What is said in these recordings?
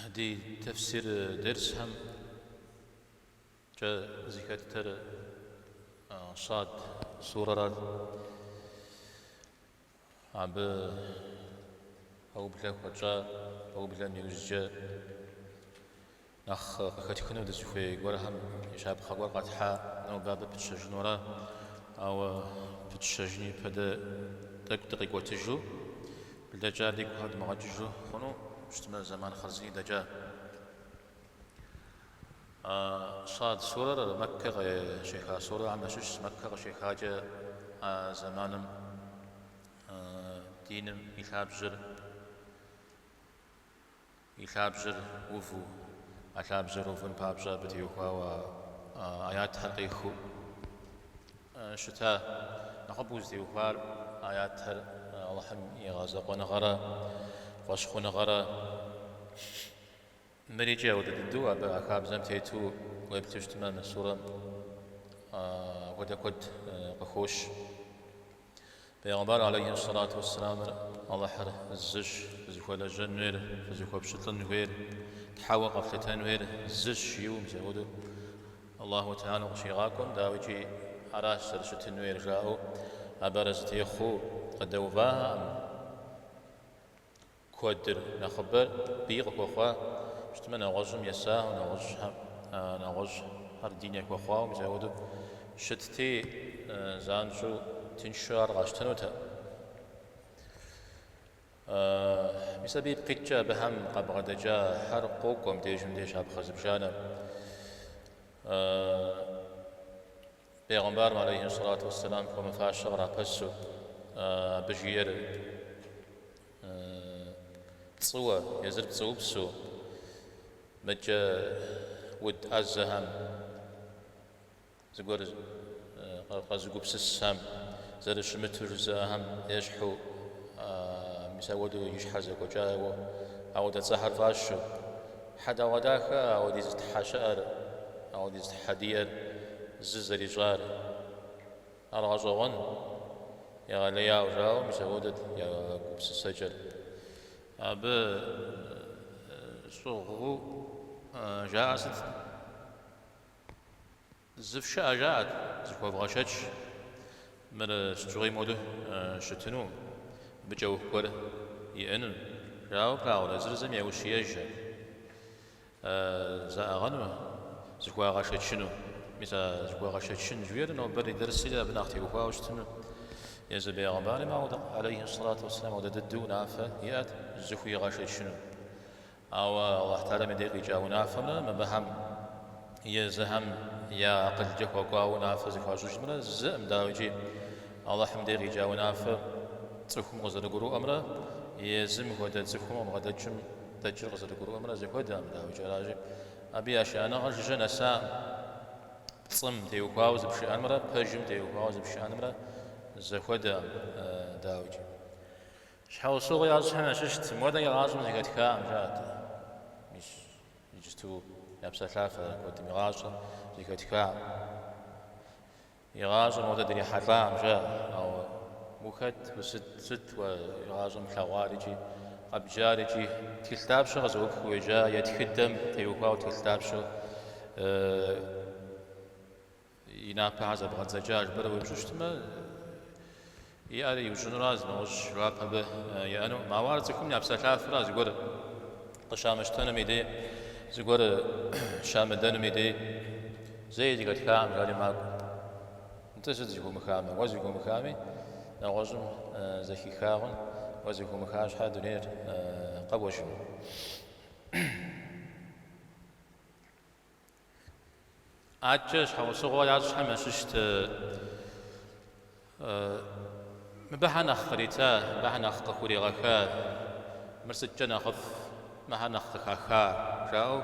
دي تفسير درس هم جاء ذكر صاد سورة عب أو بلا وجاء أو بلا نيوزجا نخ كتكنو دزوفي قولهم يشاب خبر قطحة أو باب بتشجنورا أو بتشجني بدا دقيق وتجو بالدجا ديك هاد مغجو خنو اشتمل زمان خرزي دجا صاد سورة مكة شيخا سورة عم شش مكة شيخا جا زمانم دينم يلابجر وفو ألابجر وفن بابجر بتيوخوا وآيات حقيقو شتا نخبوز ديوخوا آيات الله هم يغازق ونغرا واشخ ونغرا مريجا وددو أبا أخاب زمتيتو ويبتشتما من سورة ودكود قخوش بيغمبار عليه الصلاة والسلام الله حر الزج فزيخوال الجنوير فزيخوال بشطلن وير تحاوى قفلتان وير الزج يوم زهودو الله تعالى وشيغاكم داوجي عراش سرشتن وير جاءو أبرز تيخو قد وفاها كودر نخبر بيغ وخوا شتما نغجم يساه ونغج هر دينيك وخوا ومزهودو شتتي زانجو تنشار غاشتنوتا بسبب قيتشا بهم قبغ دجا حرقوكم ديجم ديش عب خزبجانا بيغمبار عليه الصلاة والسلام كما فاش غرا بسو بجير تصوى يزرب تصوى بسو مجا ود أزهم زقور قازقو بسسهم زر شمتر زهم يشحو مساودو يشحزق وجاو أو تسحر فاشو حدا وداك أو دي زتحشار أو دي زتحدير ززري جار أرغجوان يا غليا وجاو مساودت يا قبس السجل أب صغو جاءت زفشا جاءت زكوا بغشتش من شتوغي مودو شتنو بجو كور يأنن راو كاولا زرزم يوشيج زاغنو زكوا غشتشنو مثل زكوا غشتشن جوير نو بري درسي لا بناختي وكوا وشتنو يزبي غمباري ما وضع عليه الصلاة والسلام ودد الدو نافة يأت زكوي غشتشنو أو الله تعالى من ديقي جاو نافنا ما بهم يزهم يا عقل جهو قاو نافة زكوا جوجمنا زم داوجي الله حمدي رجا ونافع تسخم غزر قرو أمره يزم هذا تسخم وغدا جم تجر غزر قرو أمره زي هذا أمره وجراجي أبي أشياء غش جنسا صم تيوكاوز بشي أمره بجم تيوكاوز بشي أمره زي هذا داوجي شحال صغي عزحنا ششت مودا يغازم زي كتكام جات مش يجتو يابسا ثلاثة كنت مغازم زي كتكام يغازم ودري حرام جاء أو مخد وست ويغازم حوارجي قبجارجي تلتابش غزوك وجاء يتخدم تيوكاو تلتابش ينابع عزب غزجاج برو بجوشتما ياري وجن راز نوش رابها به يانو ما وارزكم يابسا ثلاث راز يقول قشامشتنا ميدي يقول شامدن ميدي زي دي قد كام قالي ماكو تجد زيكو مخامي وزيكو مخامي نغزم زكي خاغن وزيكو مخاش حد نير قبوشم عجش حوصغوا يعجش حمششت مبحنا خريتا بحنا خقوري غخا مرسد جنا خف محنا خخا راو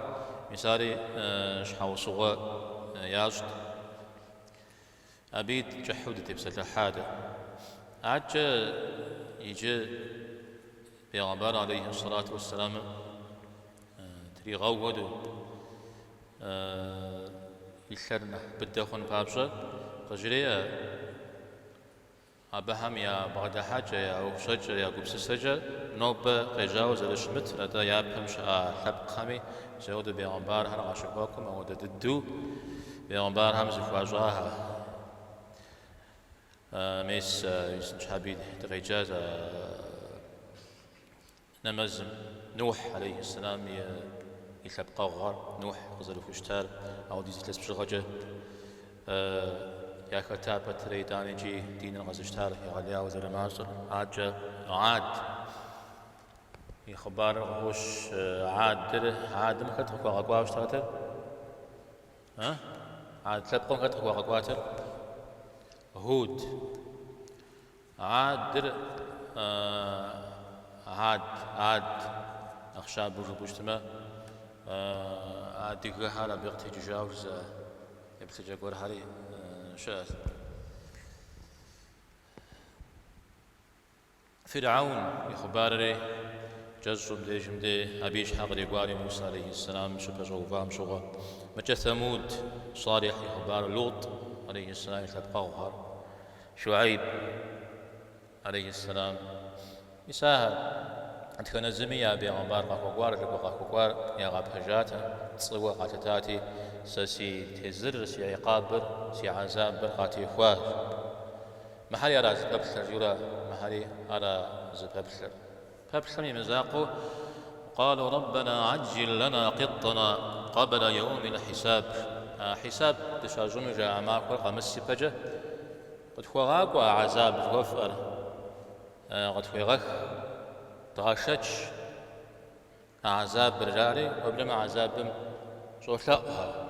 مثالي شحوصغوا يعجت أبيت جحودة بسة حادة عج يجي بيغمبار عليه الصلاة والسلام تري غودو يشرنا بدخن بابشة قجريا أبهم يا بعد حاجة يا أو شجر يا قبس سجر نوب قجاوز الشمت لدى يابهم شاء حب خمي زود بيغمبار هر عشقاكم أو ددو بيغمبار هم زفواجاها ميس يسنشابيد تغيجاز نمزم نوح عليه السلام يثبقى غار نوح غزل فشتار أو ديزي تلس بشغجة يا كتابة ريداني جي دين الغزشتار يغليا وزر مازر عاد يخبار غوش عاد مكتر كوا غقواش تاتر ها عاد تلبقون كتر كوا غقواتر هود عاد عاد أخشاب بوجتما عاد دقها بيغتي جاوز يبتجا قول هاري شاذ فرعون يخباري جزم دي جمدي أبيش حق ريقواري موسى عليه السلام شبه جوفام شغا مجا ثمود صالح يخبار لوط عليه السلام يتبقى غار شعيب عليه السلام يساهل أنت كان الزمية بيغمبار غاكوكوار غاكوكوار يا غاب هجاتا تصوى قاتتاتي سي تزر سي عقابر سي عذاب برقاتي خواه محالي أرى زبابسر يورا محالي أرى زبابسر بابسر يمزاقو قالوا ربنا عجل لنا قطنا قبل يوم الحساب حساب تشاجون جاء معك ورقة بجه قد خوغاك وعذاب جوفر قد خوغاك تغشش عذاب برجاري وبلما عذاب شوشاءها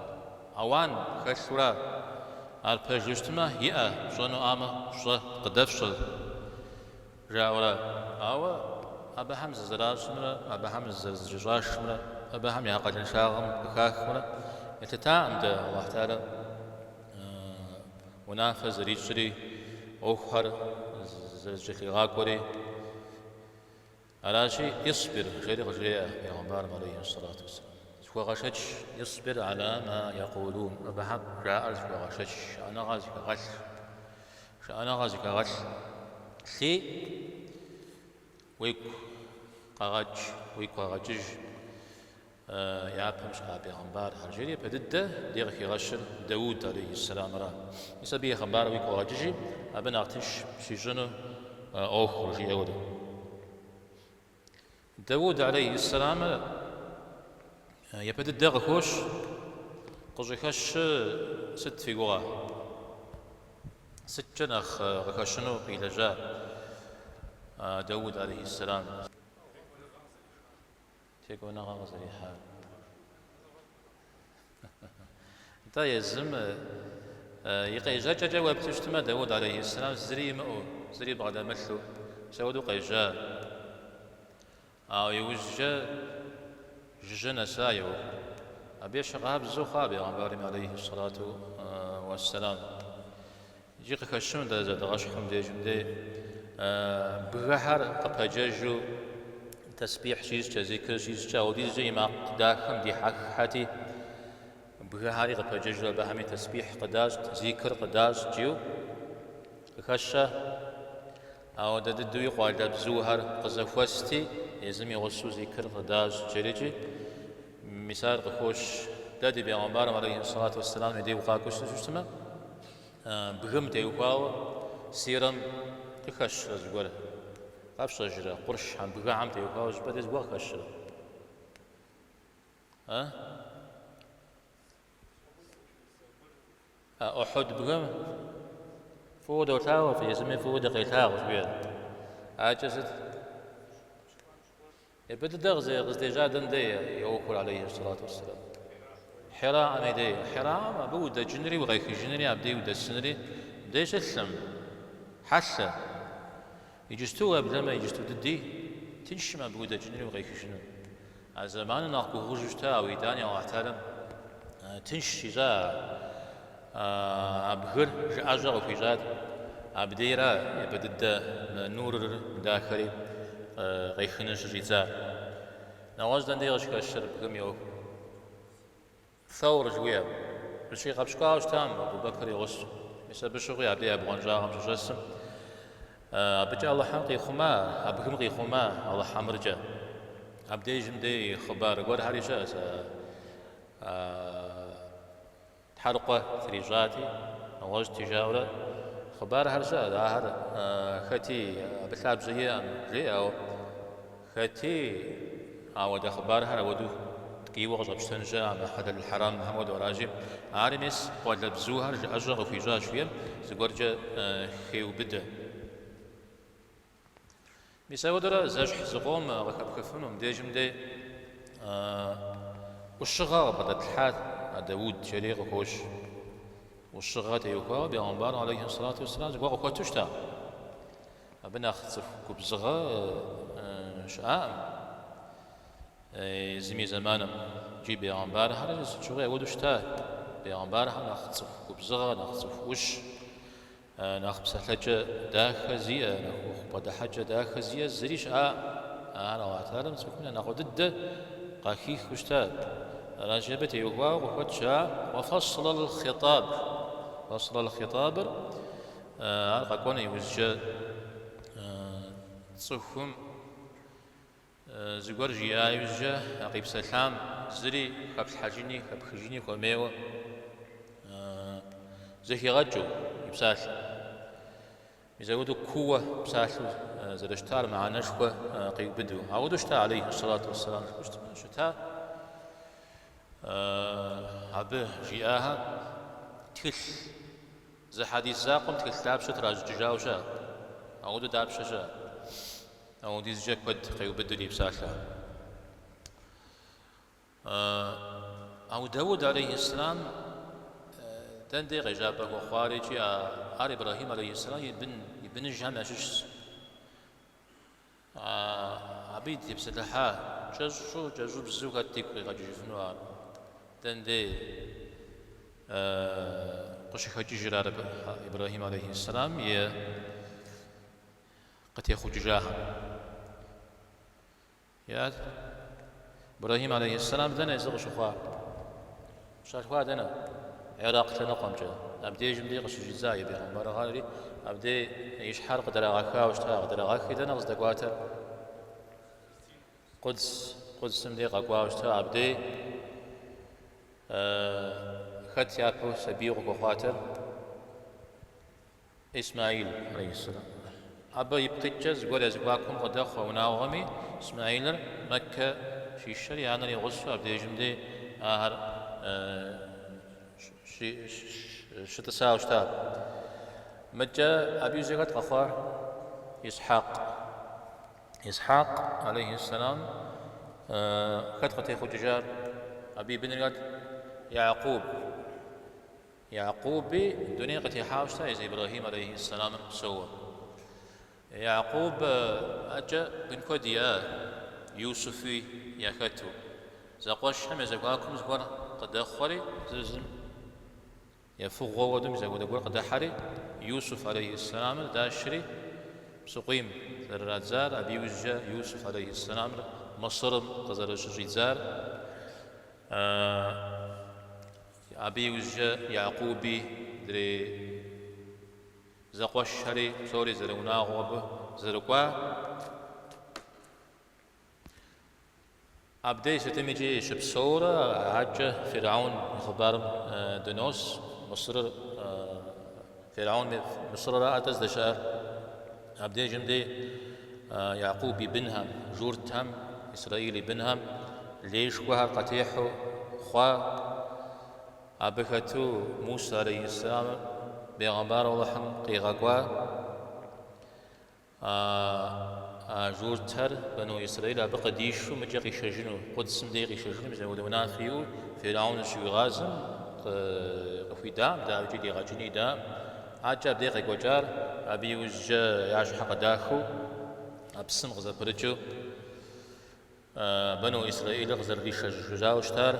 أوان خشورا البجوشتما هي شنو آما شو قدفش جاورا أو أبا حمز زراجمرا أبا حمز زجاجمرا أبا حم يعقد شاغم بخاخمرا يتتعم ده الله تعالى ونافذ ريشري أوخر زجلي غاكوري على شيء يصبر غير غير يا غمار عليه الصلاة والسلام وغشش يصبر على ما يقولون وبحق جاء وغشش أنا غازي كغش سي ويك قاغج ويك قاغجج يا بمش أبي غمار هالجري بدده دير في غش داود عليه السلام را يسبي غمار ويك قاغجج أبن أعتش شي جنو أوخر شي يوده داود عليه السلام يبدأ دغخوش قجخش ست فيغورا ست جنخ غخشنو بيلجا داود عليه السلام تيكون غازي حال تا يزم يقيجا جواب تشتما داود عليه السلام زري مأو زري بعد مثلو سودو قيجا أو يوجه جنا سايو أبي شقاب زوخابي عن عليه الصلاة والسلام يجيك خشون ده زاد غشهم ده جمدة بغحر قبجاجو تسبيح شيز ذكر شيز ودي زي ما قداخم دي حاتي بغحر قبجاجو بهمي تسبيح قداش ذكر قداش جيو خشة أو ده دوي قاعدة بزوهر قزفوستي يزمي غسو ذكر قداش جريجي مثال قخوش دادي بيغمبارم عليه الصلاة والسلام يدي وقاكوش تجتمع بغم دي وقاو سيرم تخش رزقوله قابش رجرة قرش عم بغام دي وقاو جبادي زقوا خشرة أحد بغم فود وتاو في يزمي فود قيتاو شوية عاجزت يبدأ دغزي غزديجا دندي يوكل عليه الصلاة والسلام حراء أميدي حراء بودا جنري وغيك جنري أبدي ودا السنري بديش السم حسة يجستوها بلما يجستو ددي تنشما بودا جنري وغيك جنري الزمان ناقو غجوشتا ويداني وعتالم تنشي جا أبغر أجر وفي جاد أبديرا يبدأ نور داخلي غيخنش جيزا نواز دنديرش كاشر بكم يو ثور جويا بشي قبشكاوش تام أبو بكر يغش مثل بشغي عبدي أبو غنجاهم جسم أبجا الله حمقي خما أبكم قي خما الله حمرجا أبدي جمدي خبار قول هاري جاس تحرقه تريجاتي نواج تجاورة خبار هرجا هر ختي بتلعب زي لي أو ختي أو ده خبار هر ودو كي وغز بستنجا مع حدا الحرام محمد وراجي عارنس قد لبزوها أجر في جاش فيهم زقرجة خيو بده مساودرا زاج زقوم ركب كفنهم ديجم دي والشغار بدأت الحاد داود شريق وكوش والشغات يوكا بيغمبار عليه الصلاة والسلام زقوا كوتشتا أبنا خصف كبزغا شعام زمي زمانا جي بيغمبار هذا شغل ودشتا بيغمبار نخصف كبزغا نخصف وش نخبس حاجة داخل زيا نخوخ بدا حاجة داخل زيا زريش أنا وعتالم سكون ناخذ ضد قاكيخ وشتاد راجبت يهوا وفتشا وفصل الخطاب فصل الخطاب قاكون يوجد صفهم زغور جيا يوجد أقيب سلام زري خبز حاجيني خب خجيني خميوه زكي غجو يبسال يزودوا قوة بسالو زرشتار مع نشوة قيب بدو عودوا شتا عليه الصلاة والسلام شتا عبه جياها تل زي حديث زاقم تل دابشة راج تجاوشا عودوا دابشة عودوا زجاك بد قيب بدو لي بسالها أو داود عليه السلام تندي غجابه وخارجي آل إبراهيم عليه السلام يبن الجامع شش عبيد يبسلحا جزو بزوغة تيكوي غجي جفنوها تندي قشي خجي جرار إبراهيم عليه السلام قد يخوج جاها يا إبراهيم عليه السلام دنا يزغ شخوا شخوا دنا عراق تنقم جا أبدي جمدي قش جزاي بهم مرغالي أبدي يشحر قدر غاكا وشتا قدر غاكي دنا قصد قواتر قدس مدي غاكا وشتا أبدي خد يابو سبيغ وقواتر إسماعيل عليه السلام أبا يبتجز قول أزقاكم قد أخوة وناوغمي إسماعيل مكة في الشريعة أنا يغصوا أبدي جمدي آهر شتساو شتاب مجا أبي زيغت غفار إسحاق عليه السلام قد قتيخ ججار أبي بن يعقوب دنيا قد يحاوشتا إذا إبراهيم عليه السلام سوى يعقوب أجا بن كوديا يوسفي يكتو زقوش هم يزقاكم زقوار قد أخوري زلزل يفوق ودم زود أقول قد حري يوسف عليه السلام داشري سقيم الرزار أبي وجه يوسف عليه السلام مصر قزر الرزار أبي وجه يعقوبي دري زقوش حري سوري زرونا غوب زرقوا أبدي ستمجي شبصورة عجة فرعون خبار دنوس مصر فرعون مصر رأت دشار أبدي جمدي يعقوب بنهم جورتهم إسرائيل بنهم ليش وها قتيحو خوا أبكتو موسى عليه السلام بيغمبار الله قيغاقوا جورتر بنو إسرائيل أبقى ديشو مجاقي شجنو قدس مديقي شجنو مزاود منافيو فرعون شو غازم في دام جدي غاجني دام عجب دقيق وجار أبي وج يعش حق داخو أبسم غزر برجو بنو إسرائيل غزر ريش جاوشتار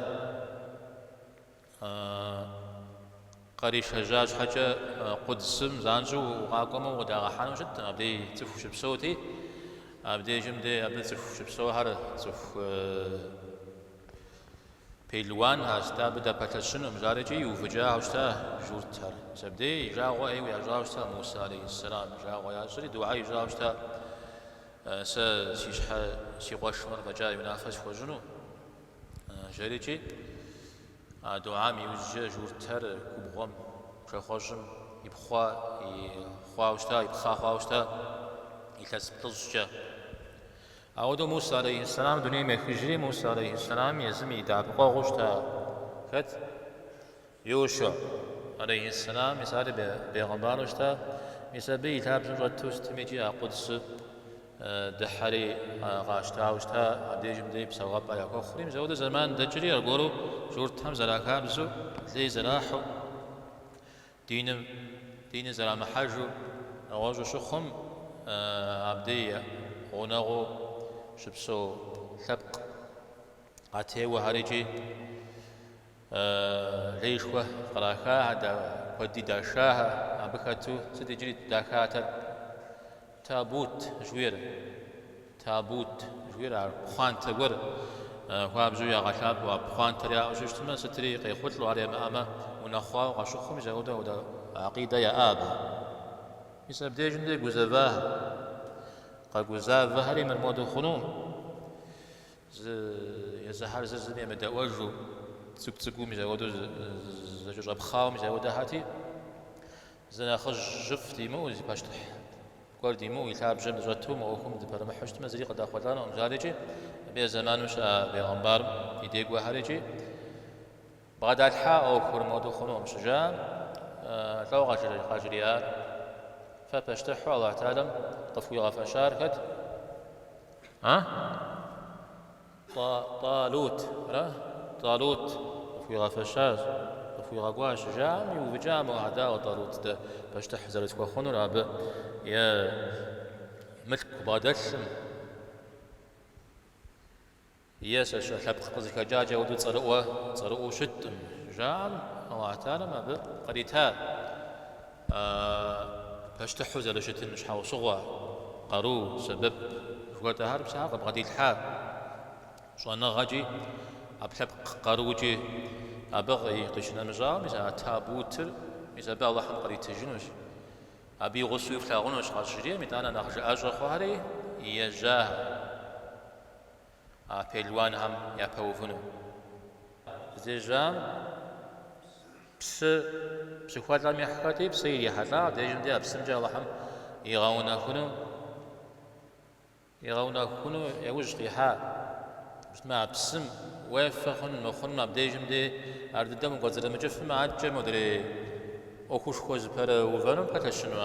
قريش هجاج حاجة قدسم زانجو وقاقم وداغ حانو جد أبدي تفو شبسوتي أبدي جمدي أبدي تفو شبسو هر تف بيلوان هاستا بدا باتشنو مزارجي يوفجا هاستا جورتر سبدي جاوا ايوه جاوستا موسى عليه السلام جاوا يا سري دعاء جاوستا س سيشح سيقوشمر بجا ينافس وجنو جريجي دعاء ميوجا جورتر كوبغم شخوجم يبخوا يخواوشتا يبخا خواوشتا يكسب تزجا أودو موسى عليه السلام دنيا مخجري موسى عليه السلام يزم يدابقا غشتا كت يوشع عليه السلام يسال بيغمبار وشتا يسبي يتاب جرتوس تميجي قدس دحري غاشتا وشتا عبدي جمدي بسواب على كخريم زود زمان دجري الغورو جورت هم زلاكا بزو زي زلاحو دين زلام حجو أواجو شخم عبدي غنغو شبسو ثبق عتيه وهرجي ليشوه قراخا هذا ودي داشاها عبكتو ستجري داكاتا تابوت جوير خوان تغور خواب زويا غشاب وخوان تريا وشتما ستري قيخوت لو على ماما ونخوا وغشخم جوده ودا عقيده يا ابا يسبب ديجن غزفاه قاقوزا ظهري من مود خنوم يزهر زلزلي مدوجو تسكتسكو مزودو زجرب خاو مزودو هاتي زنا خج جفتي مو زي باشتح قردي مو يتعب جنب زوتو مو خم دبر محشت مزري قد اخوتانا ومزارجي بي زمان مش بيغمبار يديقوا هارجي بعد الحاء او كور مود خنوم شجاع لو قاجريات فبشتحوا الله تعالى طفوي غفشار كد طالوت طفوي غفشار طفوي غواش جامي وبجام وعداء طالوت ده بشتح زرت وخنو راب يا ملك بادشم ياس شحب قزك جاجه ودو صرؤوا شتم جام الله تعالى ما قريتها فاشتحوا زلشتن مش حاو صغوا قرو سبب شوات هارب ساق بغدي الحال شو انا غاجي ابحب قروجي ابغي قشنا نجام اذا تابوتر اذا با الله قري تجنوش ابي غسو يفلاغونش غاجري متانا نخج اجر خواري يجاه بيلوان هم يا بوفنو زيجام بسخوات لم يحكاتي بسيري حتى ديجن دي بسنجا لحم يغاونا كنو يوج قيحا بسمع بسم وافخن مخن ما بديجم دي ارد دم غزل مجف ما عجم مدري اوكوش خوز پر وفنم قتشنو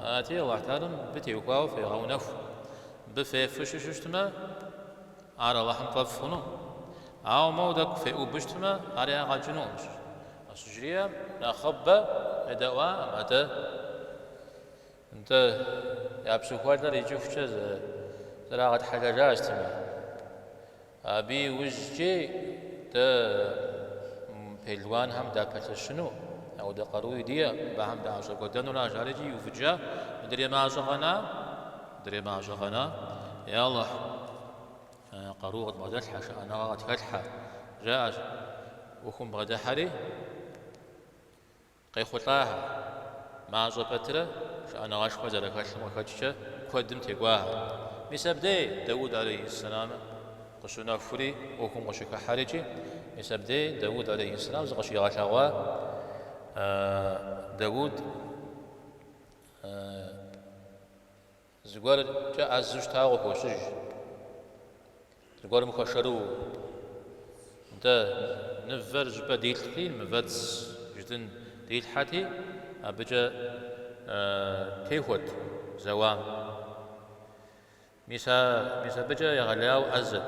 اتي الله تعالى بتي وقاو في غاونا بفششتما على لحم طفنو او مودك في وبشتما على غاجنوش سجريا نخبة مدواء متى انت يا بسخوات لا يشوف شيء زراعة حاجة استمع ابي وجهي ده بيلوان هم دا بتشنو او ده قروي دي بهم دا عشر قدن ولا جارجي وفجا دري ما شغنا يا الله قروه ما دلح انا غات فتحه جاء وكم بغدا حري قيخوتاها ما زبتره انا غاش خزر كاش مكاتشه قدم تيغواها مسبدي داود عليه السلام قشنا فري وكم قشك حرجي مسبدي داود عليه السلام زغشي غاشوا داود زغور جاء عزوش تاغو كوشج زغور مكشرو انت نفر جبا ديل خين مفاتس جدن ديل حاتي أبجا تيهوت زوام ميسا بجا يغلاو أزل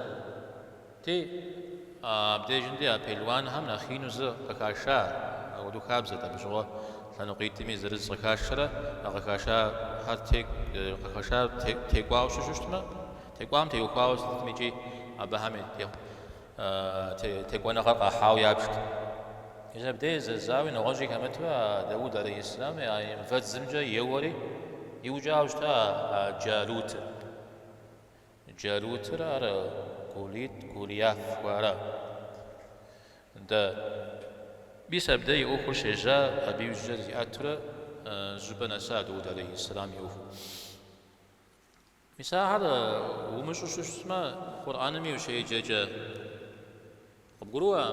تي أبدي جندي أبيلوان هم نخينو زر قكاشا أو دو كابزة أبجوا لنقيت ميز رزق قكاشرة قكاشا هات قكاشا تيقواو شوشتما تيقوام تيقواو ستميجي أبهامي تيقوانا غرقا حاو يابشت إذا بدي زاوي نواجه كمتوا داود عليه السلام يعني فات زمجة يوري يوجاوشتا جالوت رأى قولياف وارا دا بسبب دا يأخر شجاع أبي وجد أترى زبنا سعد داود عليه السلام يأخر مثال هذا ومش شو اسمه قرآن مي وشيء جاء قبروها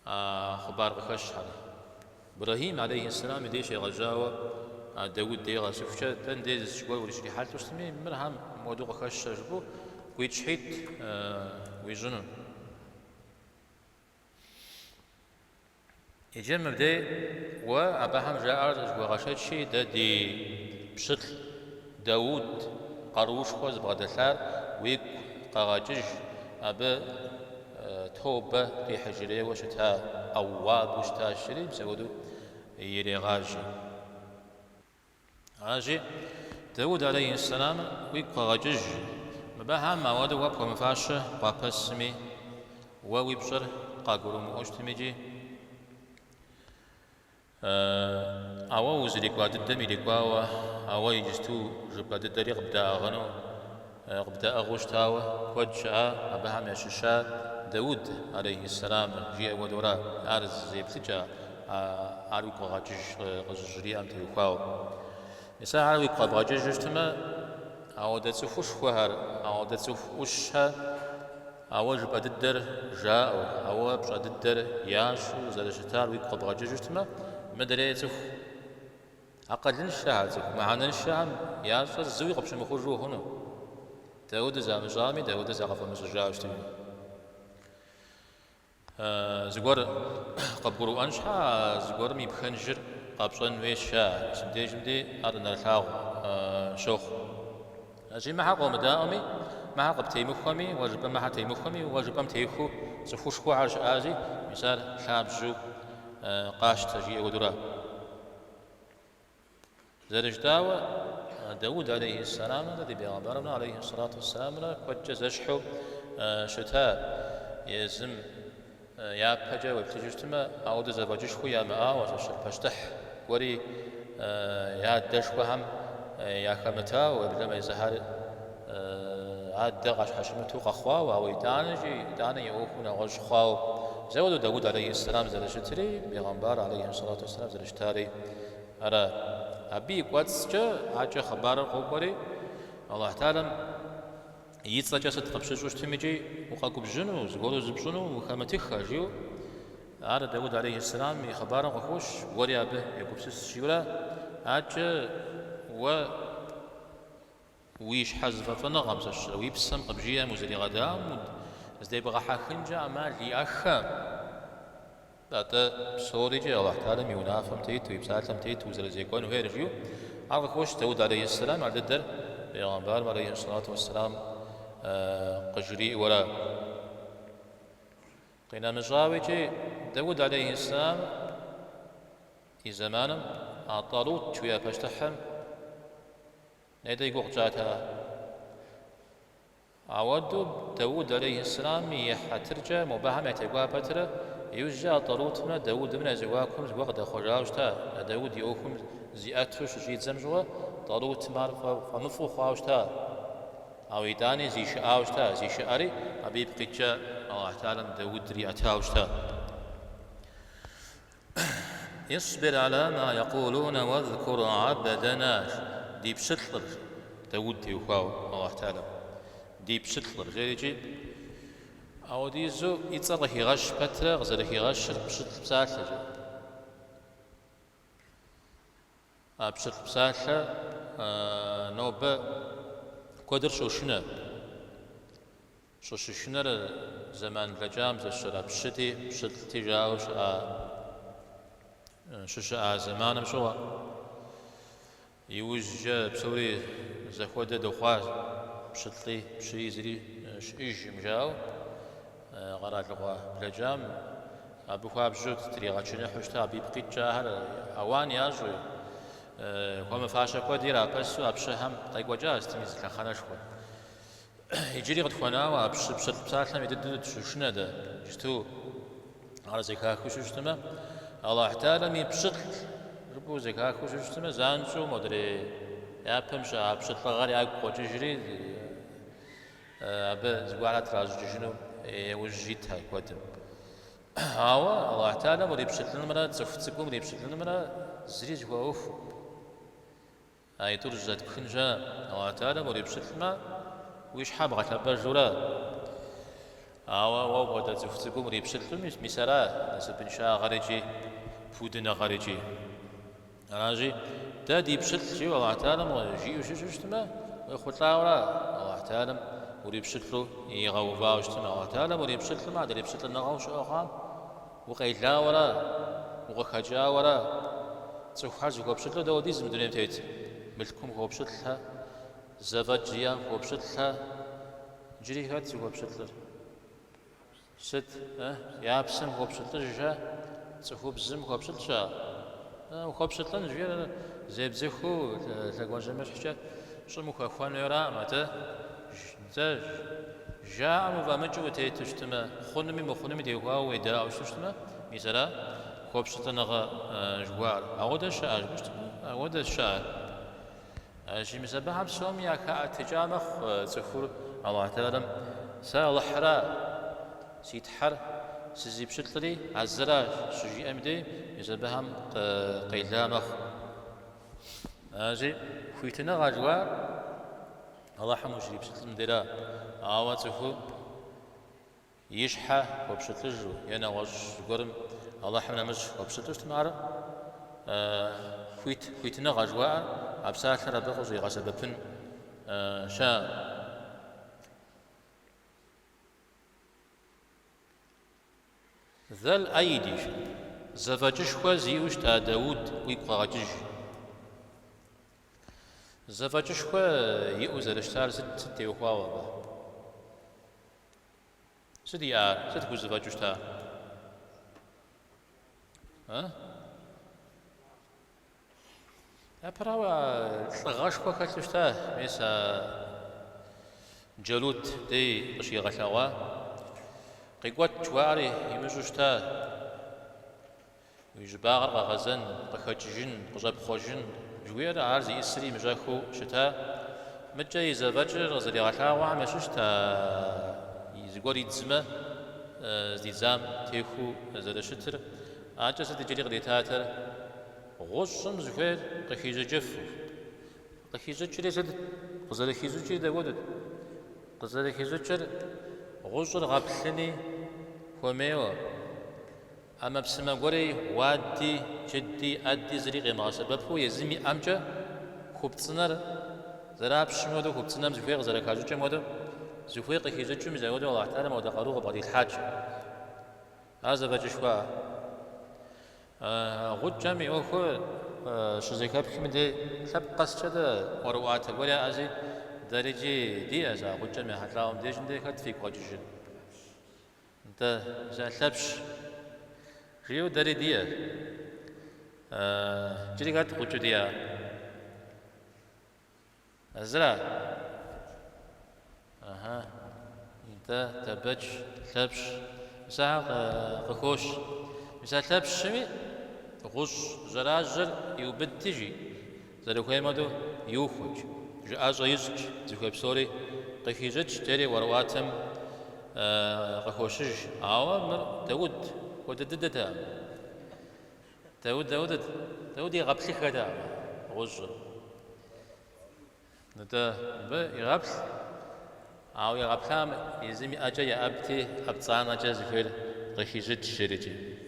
ما خبار بخش هذا إبراهيم عليه السلام ديش يغجاوه داود ديغا سفشة تنديز شوي وليش حالته سمي مرهم موضوع خش جبو ويتشحيت ويجنن يجي مبدأ وأباهم جاء وغشت شيء دا دي بشكل داود قروش خوز بغدثار ويك قراجج أبا توبة في حجرية وشتها أواب وشتها الشري بسودو يري غاجي داود عليه السلام ويك قراجج مباهم مواد وابقى مفاشة وابسمي وويبشر قاقرو مؤشتميجي أوا وزريك بعد الدم يلقوا أوا يجستو جبل الدري قبدا أغنو قبدا أغوش تاوه وجاء أبهم يششا داود عليه السلام جاء ودورا أرز زيبتجا أروك غجري أم تيوكاو إسا أروك غجري جشتما أو دتسفوش خوهر أو دتسفوشها أو جبل الدر جاء أو بجد الدر ياشو زادشتار ويك غجري جشتما مدريتك أقل الشهادة معنا الشام يا صار الزوي قبش مخرجوه هنا داود زام جامي داود زغف مسجاش تبي زغور قبرو أنشا زغور مي بخنجر قبشن ويشا سنديج مدي أرنا الحاغ شوخ أجي ما حق مدامي ما حق بتيمخمي واجب ما حق تيمخمي واجب أم تيخو سفوش خو عرش آزي مثال شابجو قاش تجي ودرا زرجتاوى داود عليه السلام الذي بيغمبرنا عليه الصلاة والسلام قد زشحو شتاء يزم يا بحجة وابتجشتما أو دزبجش خويا ما وتشر بشتح وري يا دشكو هم يا خمتا وبلما يزهر عاد دغش حشمتو قخوا ويدانجي داني يوخنا غش خواو زود داود عليه السلام زرشتري بيغمبر عليه الصلاة والسلام زرشتاري أرى أبي قدسجا عجا خبار قبري الله تعالى يتصجا ستقبشوش تمجي وقاكب جنو زغولو زبجنو وخامتك خاجيو أرى داود عليه السلام خبار قخوش وريا به يقبسس شيولا عجا ويش حزفة فنغمسش ويبسم قبجيا مزري غدام زدي بغا حاخنجا ما لي أخام باتا سوريجي الله تعالى ميونافم تيت ويبسالتم تيت وزرزيكون وهي رجيو عرض خوش داود عليه السلام على الدر بيغمبار عليه الصلاة والسلام قجري ولا قينا مجاوجي داود عليه السلام في زمانم عطالوت شوية فاشتحم نيدا يقوق جاتها عودو داود عليه السلام يحترجا مباهم يتقوا بترا يوجا طروتنا داود من زواكم زواق خجاوشتا داود يوكم زياتوش جيت زمجوا طروت مار فنفو خاوشتا او يداني زي شاوشتا زي شاري ابي بقيتشا الله تعالى داود رياتاوشتا يصبر على ما يقولون واذكر عبدنا دي بشتلر داود يوخاو الله تعالى دي بشتلر جيجي أو ديزو يتصرخ يغش بتر غزرخ يغش بشتل بسالة بشتل بسالة نوبة قدر شوشنا شوشنا زمان لجام زشرا بشتي بشتل تجاوش شوشا زمان مشوا يوج بسوري زخودة دخواز بشتلي بشي زري شيج مجاو غرات لغوا بلجام أبوها بجود تريغا شنو حشتا بيبقيت جاهر أوان ياجوي وما فاشا كوديرا بس أبشهم طيق وجاز تميز كخنا شوي يجري قد خونا وأبش بشت بساتنا يدد شنو ده جتو على زكاة خوشتما الله تعالى مي بشت ربو زكاة خوشتما زانشو مدري يا بمشى بشت لغاري أقوى تجري أب زوالات راجو جنو وجيت هاي قدم هاوا الله تعالى ولي بشت المرأة تفتكم ولي بشت المرأة زريج وأوف أي ترجت كنجا الله تعالى ولي بشت الماء ويش حابغة تبا جورا هاوا وابغى تفتكم ولي بشت الماء مسرا نسب إنشاء غريجي فودنا غريجي راجي تادي بشت جي الله تعالى جي وشتما ويخوتلا ورا الله تعالى ولي بشتلو يغوفا وشتما الله تعالى ولي بشتلو ما دلي بشتلو نغوش أخام وقيلا ورا وغخجا ورا تسوحاج هو بشتلو دودي زمدني تيت ملكم هو بشتلها زفاجيا هو بشتلها جريهات هو بشتلو ست يابسم هو بشتلو جا تسوحو بزم هو بشتلشا هو بشتلو نجي زيب زيخو تلقوا جمع حجا شمو اخوان يرا متى زاج جاء مفامجو تيتشتما خنمي مخنمي ديوا ويدا وشتما مثلا خوب شتنغا جوار اود الشاعر اود الشاعر شي مسبح بسوم يا كا تجامخ زفور الله تعالى سال الحرا سيتحر سيزي بشتلي عزرا شجي امدي يسبهم قيلامخ اجي خويتنا غجوار الله حموشي بشتل مديرا عواته يشحى وبشتلجو يانا وش قرم الله حمنا مش وبشتلج تمارا خويتنا غجوار عبسات ربغو زي غسببن شا ذا الأيدي زفاجش خوازي وشتا داود ويقاجج زفاجش خو يؤذى الاشتار ست يخواوا با سديار ست كو زفاجش تا ها أبراوا غاش خو كاتشتا ميسا جلوت دي بشي غشاوا قيقوات جواري يمجوشتا ويجباغر غزن قخججن قجب خوجن جوير عارزي إسري مجاكو شتا مجا يزافجر غزلي غشاوا مششتا يزغوري تزما زيزام تيخو زاد شتر عاجا ستجري غدي تاتر غشم زفير قخيجة جف قخيجة جري زد غزلي خيزو جري داودد غزلي خيزو جر غشر غابلني وميوا أما بسما غوري وادي جدي أدي زريغي ما سبب هو يزمي أمجا خوبتسنر زراب شمودو خوبتسنم زفير زرا كاجو جمودو زفير قخيجة جم زودو الله تعالى مودا قروغ بعد الحاج هذا بجشوا غد جمي أخو شزيكاب كمدي سب قصجدا وروات غوري أزي درجة دي أزا غد جمي حتلاهم ديجن دي خد فيك وججن أنت زالبش ريو داري ديا جريغات قوتو ديا أزرا انت تبج تبش مساق قخوش مساق تبش شمي غش جراجر يوبتجي زرو خيمدو يوخوج جاز يزج زخيب سوري قخيجج تري ورواتم قخوشج عوامر تود ودددتا تود يغبسي خدا غز نتا يغبس أو يغبسام يزمي أجا يأبتي أبتصان أجا زفير قخيجت شريجي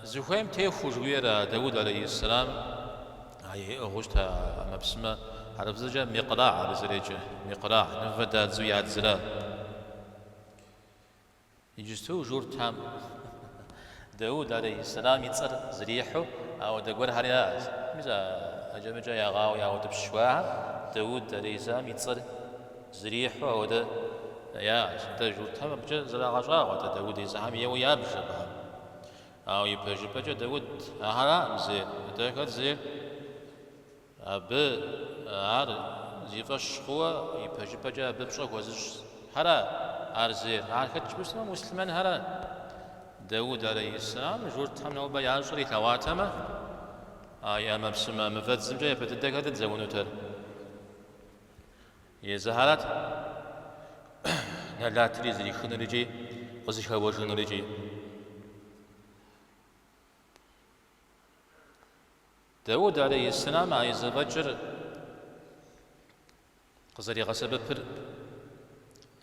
زخيم تيخو جويرا داود عليه السلام هاي أغوشتا مبسمة عرف زجا مقراع بزريجة مقراع نفدا زويات زرا يجستو جور تام داود عليه السلام يتصر زريحو أو دقور هرياز ميزا أجمجا يا غاو يا ود بشواها داود عليه السلام يتصر زريحو أو دا يا دا جور تام بجا زرا غشا ودا داود يزحم يو يابجا أو يبجا بجا داود هرام زي داكت زي أب عار زيفش قوة يبجا بجا ببشا وزج هرا أرزير عارفت مسلم مسلمان هرا داود عليه السلام جور تام نوبا يعشري ثواتما يا مبسمة مفاد زمجا يفتدك هذا تزونو تر يزهرات لا تريزري خنرجي قزيخوجن ريجي داود عليه السلام عايز بجر قزري غسبب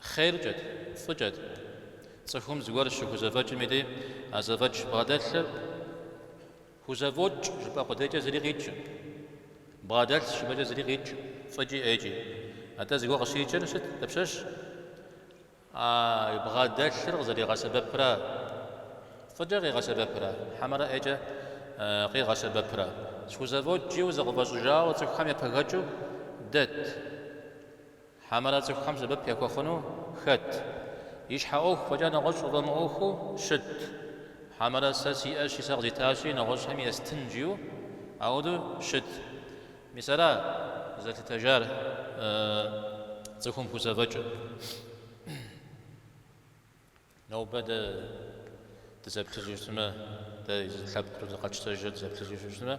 خير جد فجد تصفهم زوار الشكو زفاج ميدي عزفاج بغدال هزافوج جبا قديجة زري غيتش بغدال شبا زري غيتش فجي ايجي حتى زيغو غشيتش نشت تبشش بغدال غزري غسبب برا فجر غي غسبب برا حمرا ايجا غي غسبب برا شكو زفوج جيو زغباج جاو تسوك خام يبغاجو دت حمرا تسوك خام زبب يكو خنو خت يشحقوه فجانا غش وضموه شد حمرا ساسي اشي ساغ زيتاشي نغش هم يستنجيو عودو شد مثلا زات التجار تسوكم كوزافج نو بدا تزبط جسمه دا يزحب كل قد تجد زبط جسمه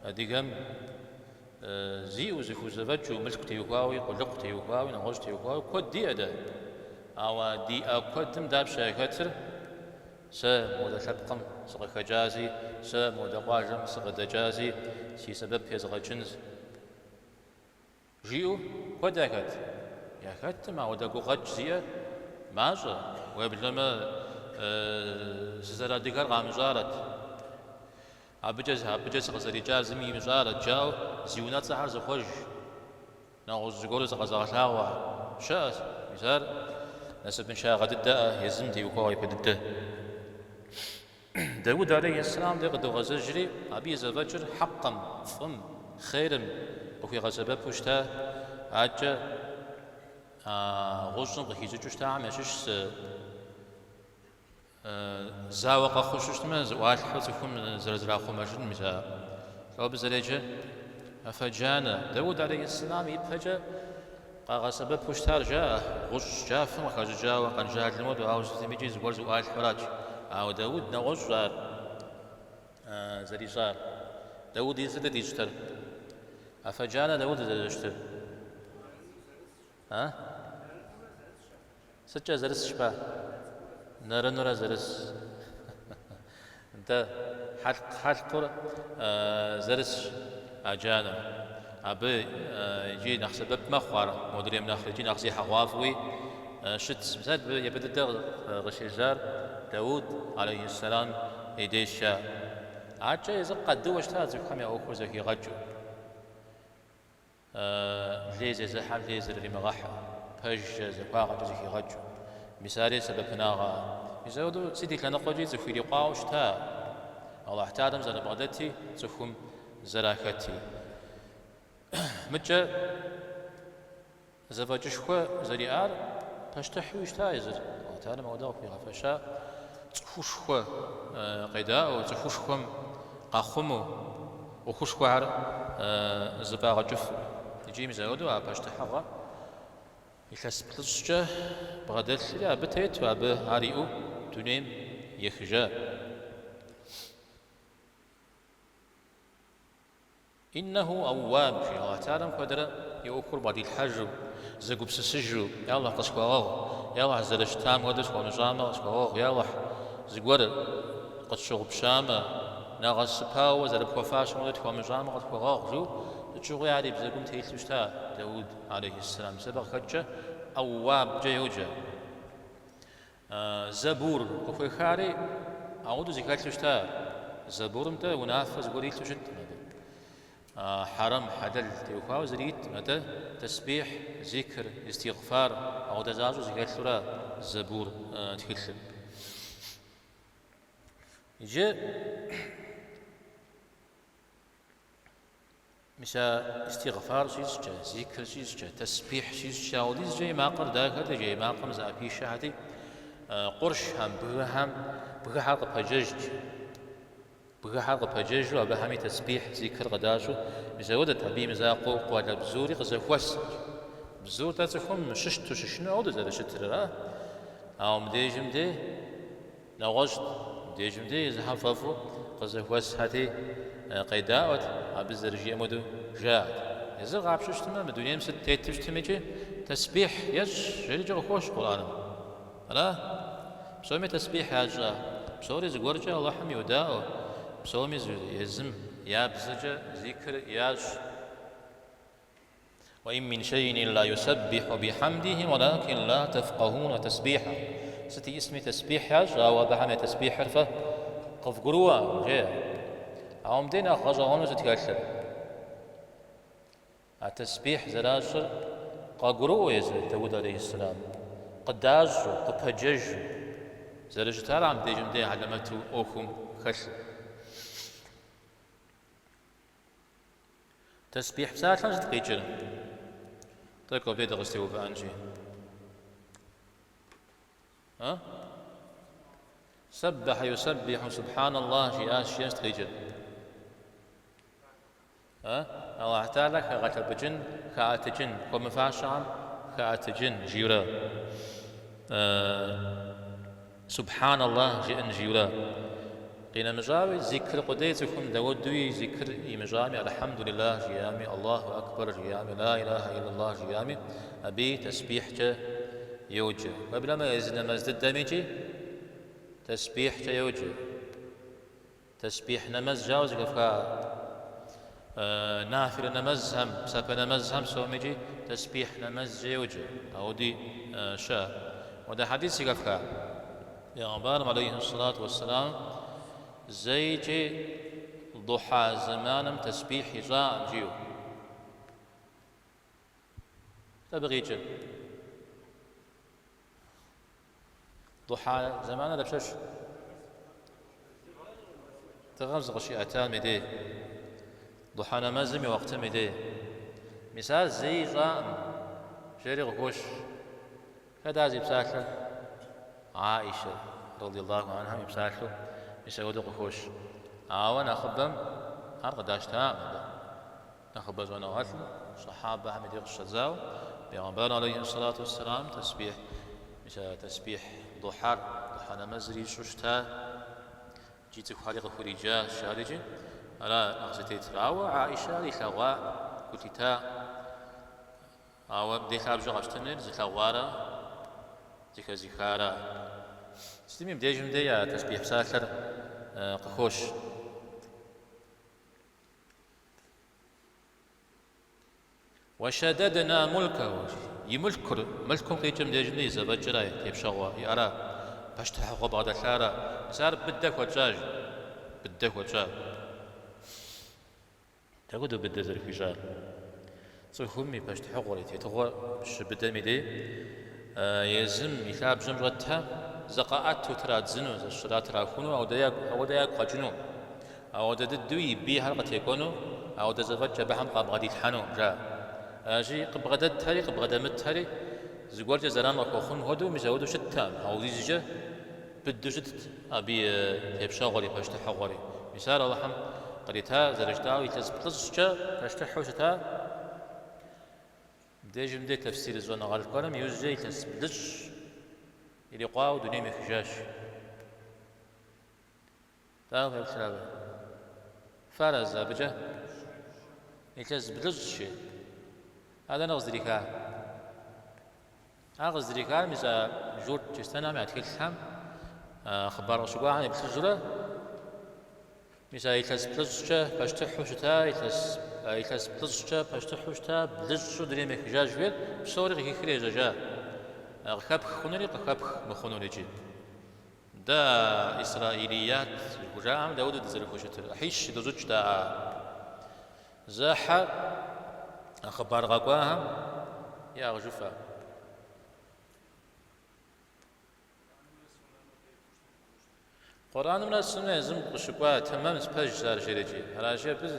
اديغم زيو زي كوزافج وملك تيوكاوي قلق تيوكاوي نغش تيوكاوي كود دي ادا أو دي أقدم داب شاكتر سا مودا شبقم سغ خجازي سا مودا قاجم سغ دجازي سي سبب يزغ جنز جيو كودا كت يا كت ما ودا قوغج زيا ماجا ويبلما سزرا ديكار غامجارت أبجز غزري جازمي مجارت جاو زيونات سحر زخوج نغز زغور زغزاغلاوا شاس مثال نسب من شاء غد الداء يزمتي وقوي بدده داود عليه السلام دي غدو غزجري أبي زفجر حقا فم خيرا وفي غزباب وشتا عجا غوشن غيزو جشتا عمشش زاوق خوشش تما زوال حوتكم زرزرا خمجن مشا لو بزريجه أفجانا داود عليه السلام يبفجا قاغا سبب وشتار جاء غش جاء فم خرج جاء وقن جاء الموت وعاوز تميجي زوال زوال حراج أو داود نغش صار زري صار داود يزد يشتر أفجانا داود يشتر ها سجى زرس شبا نرى زرس انت حلق زرس أجانا أبي يجي نحسب مخوار مدري من أخرجين أخزي حوافوي شت مثال يبدأ غشيجار داود عليه السلام يديش عاجة يزق قدو وشتاز يخم يأوكو زكي غجو ليز زحم ليز اللي مغحى بج زقاق زكي غجو مثالي سبب ناغا يزودو سيدي كان قوجي زكي لقاو شتا الله احتادم زر بغدتي زخم زراكتي متى زفاجشخوا زريار تشتحوي شتايزر تعالى ما وداو في غفشا تخوشخوا قيدا او تخوشخم قاخمو وخوشخوا عر زباغ جف يجي مزودو باشتحغا يكسب لسجه بغدل لا بتيت واب هاريو تنين يخجا إنه أواب في الله تعالى قدر يأكل بعد الحج زقب سسجو يا الله قسقواه يا الله زلشتام قدس ونجامة قسقواه يا الله زقور قد شغب شامة ناقص باو زرب كفاش مولد ونجامة قسقواه جو تشغي عليه بزقم تيسوشتا داود عليه السلام سبق خجة أواب جيوجا زبور كفي خاري أعود زكاة سوشتا زبور متى ونافذ قولي سوشت حرم حدل تيوكاو زريت متى تسبيح ذكر استغفار أو دزاجو زكاة سورة زبور تكلم جاء مسا استغفار شيء ذكر شيء تسبيح شيء وديز جاي ما قر داك جاي ما قم زابي شهادي قرش هم بغا حق بجج بغا حق بجج وبهمي تسبيح ذكر غداشو مزودة تبي مزاقو قوال بزوري غزفوس بزور تاتفهم ششتو ششنو عود زاد شتر او مديجم دي نغشت مديجم دي زحف فافو غزفوس هاتي قيداوت عبزر جيمودو جاد يزر غاب ششتما مدونيم ست تشتميجي تسبيح يج جري خوش قرآن لا بسومي تسبيح ياجا بسوري زغورجا الله حم يوداو بسومي يزم يابزجا ذكر ياج وإن من شيء إلا يسبح بحمده ولكن لا تفقهون تسبيحه ستي اسمي تسبيح ياج أو بحنا تسبيح حرفة قف قروا جاء عم دينا خجعون وزتكاشر التسبيح زراجر قاقروا يزل داود عليه السلام قداج قبهجج زرجتال عم دي جمدي علمته أوكم خش تسبيح بساعة لنجد قيجر تركوا بيد غستيو بأنجي ها سبح يسبح سبحان الله جياش ينجد قيجر ها الله تعالى خاطر بجن خاتجن ومفاشعم خاتجن جيرا سبحان الله جئن جيرا قينا مجاوي ذكر قديتكم دودوي ذكر مجامي الحمد لله جيامي الله أكبر جيامي لا إله إلا الله جيامي أبي تسبيح جا يوجه قبل ما يزن مزد دميجي تسبيح جا يوجه تسبيح نمز جاوز كفا نافل نمزهم سب نمزهم سوميجي تسبيح نمز يوجه أو دي شا وده حديث كفا يا غبار عليه الصلاة والسلام زيجي ضحى زمانم تسبيح جاء جيو تبغي جل ضحى زمانه دبشش تغمز غشي أتان مدي ضحى نمازم وقت مدي مثال زي جاء جري غوش كذا زي بساكل عائشة رضي الله عنها بساكل يسوي قخوش أنا أخبم هرق داشتها نخبز وأنا غثل صحابة هم يدير الشزاو بيغمبر عليه الصلاة والسلام تسبيح مثل تسبيح ضحى نمزري ششتا جيت خالق خريجا شارجي ألا أخذتي تراوى عائشة لخوا كتتا أو بدي خاب جغشتنر زخوارا زخارا استميم ديجم ديا تسبيح بساكر قخوش وشددنا ملكه يملكر ملكم قيجم ديجم دي زبجراي يبشغوا يرى باشتح غبا دشارة صار بدك وجاج بدك وجاج تقولوا بدك الفجار صو همي باشتح غوريتي تغور بش بدمي دي يزم يخاب جمرتها زقاءات تراد زنو زشرات راكونو أو دياك قجنو أو ددوي بي حلقة يكونو أو دزفت بهم قاب غادي تحنو جا أجي قبغدت تاري قبغدمت تاري زقول جزران وكوخون هدو مزودو شتام أو ديجا بدو شتت أبي تبشا غوري باشتح غوري مثال الله حم قريتها زرجتاو يتزبطزشا باشتحو شتا ديجم دي تفسير زوانا غالكورم يوزجي يتزبطزش اللي قاو دنيا مخجاش تعرف الكلام فرز بجا يتز بلجش هذا نغز ريكا أغز ريكا مثل جور تستنا مع تكلم خبر شو عن بسجرة مثل يتز بلجش باشتحوشتا يتز بلجش باشتحوشتا بلجش دنيا مخجاش فيل بصورة كيخرج جا غخاب خنوري غخاب مخنوري جي دا إسرائيليات الهجام داود دزرخوشتر حيش دوزوج دا زاحة أخبار غقواها يا غجفا قرآن من السنة يزم قشقوا تمام سباج زار جريجي على شيء بز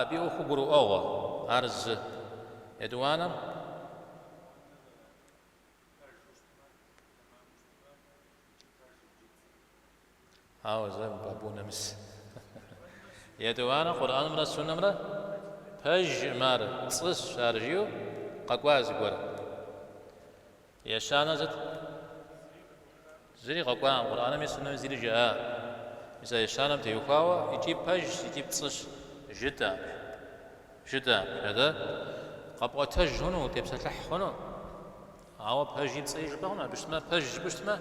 بيو خبرو أوغا أرز يدوانا زين بابونا مس يدوانا قرآن من السنة مرة بج مار تصص شارجيو ققواز قرا يشانا زت زري ققوان قرآن من السنة زري جاء إذا يشانا بتيوكاوا يجيب بج يجيب تصص جدا هذا قبقى تج هنا تبسطح هنا بج يتصيج بهنا بشتما بج بشتما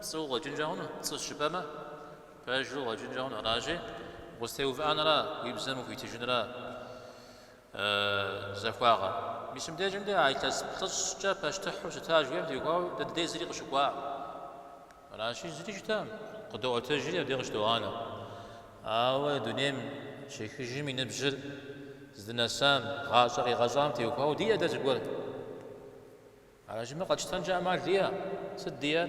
تصو جنجا هنا تصو الشبامة فاجرو جنجا هنا راجع وستيو في أنا را ويبزمو في تجنرا زفاغا بيسم دي جندي عاي تسبتش جا باش تحو ستاج ويم ديقاو دي زريق شكوا راشي زريق تام قدو تجري ديغش دوانا دنيم شيخ جيمي نبجر زدنا سام غاشقي غزام تيوكاو دي دا تقول على جمع قد تنجا مال ديا سد ديا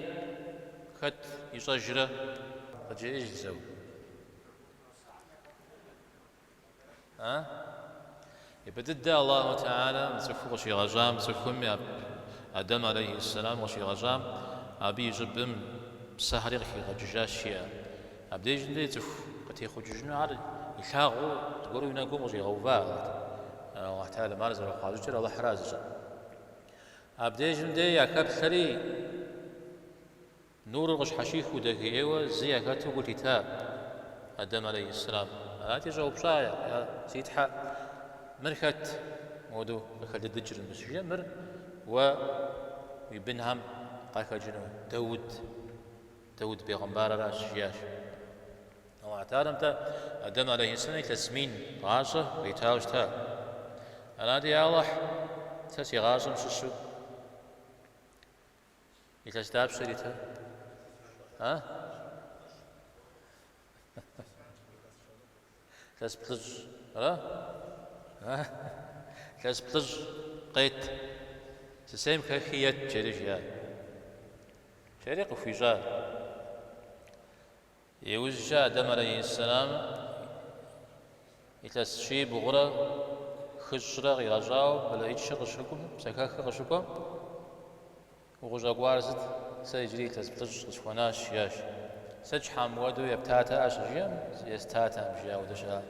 خد يصجره قد جاي يجزو يبدد الله تعالى مسفوق شي غجام مسفوق آدم عليه السلام وشي غجام أبي جبم سهري غي غجاشيا أبدي جندي تف قتي خججنا على يلاغو تقولوا ينقوم وشي غوفا الله تعالى ما رزق القاضي الله حرازج أبدي جندي يا كبثري نور غش حشيخ ودقيقة زي كاتو قلتها آدم عليه السلام هاتي جاوب شايع يا سيد حق مركت مودو بخل الدجر المسجد مر ويبنهم قاك جنو داود بيغمبار راش جياش الله تعالى آدم عليه السلام تسمين غاصة بيتاوش تا أنا دي الله تسي غاصة مسسو يتستاب سريتا تسبلج تسبلج قيت تسيم كخيات جريجيا شريق في جار يوجا آدم عليه السلام يتسشي بغرة خشرة غيرجاو بلا يتشق شكم سكاك غشكم وغجا قوارزت سيجري تسبلج غشوناش ياش سج حامودو يبتاتا أشجيم يستاتا مجيا ودشا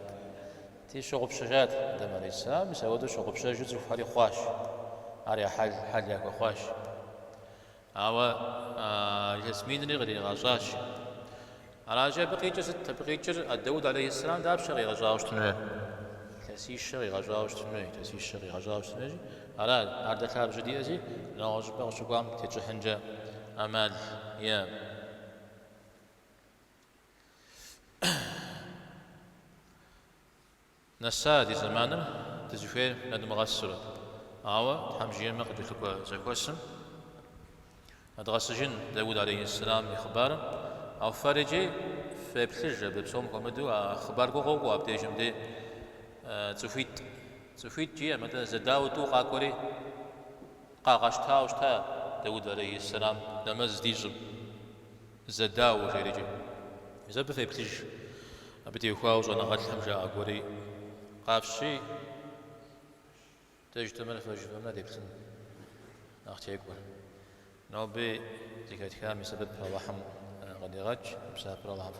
تي شغب شجات آدم عليه السلام يسودو شغب شجات وفاري خواش أريا حال ياكو خواش يسميني غير غاجاش راجع بقيتر الداود عليه السلام داب شغي غاجاوش تنوي تسيش شغي غاجاوش تنوي تسيش شغي غاجاوش تنوي على عدة كلام جديدة نواجب وشقام تجحنجا أمال يا نسادي زمانا تزفير ندم غسرة حمجيا ما قد يخبر زكوسم أدغسجن داود عليه السلام إخبارا أو فرجي في بخجة ببسوم كومدو أخبار قوقو أبدي جمدي تفيد جيا مثلا زداو تو قاكوري قاقشتا وشتا داود عليه السلام نمز ديجب زداو جيريجي زب في بخج أبدي يخواوز أنا غد حمجة أقوري قافشي تجتمل فجفنا ديبسن أختي أقول نوبي تكاد كامي سبب الله حم غدي غج بسافر الله في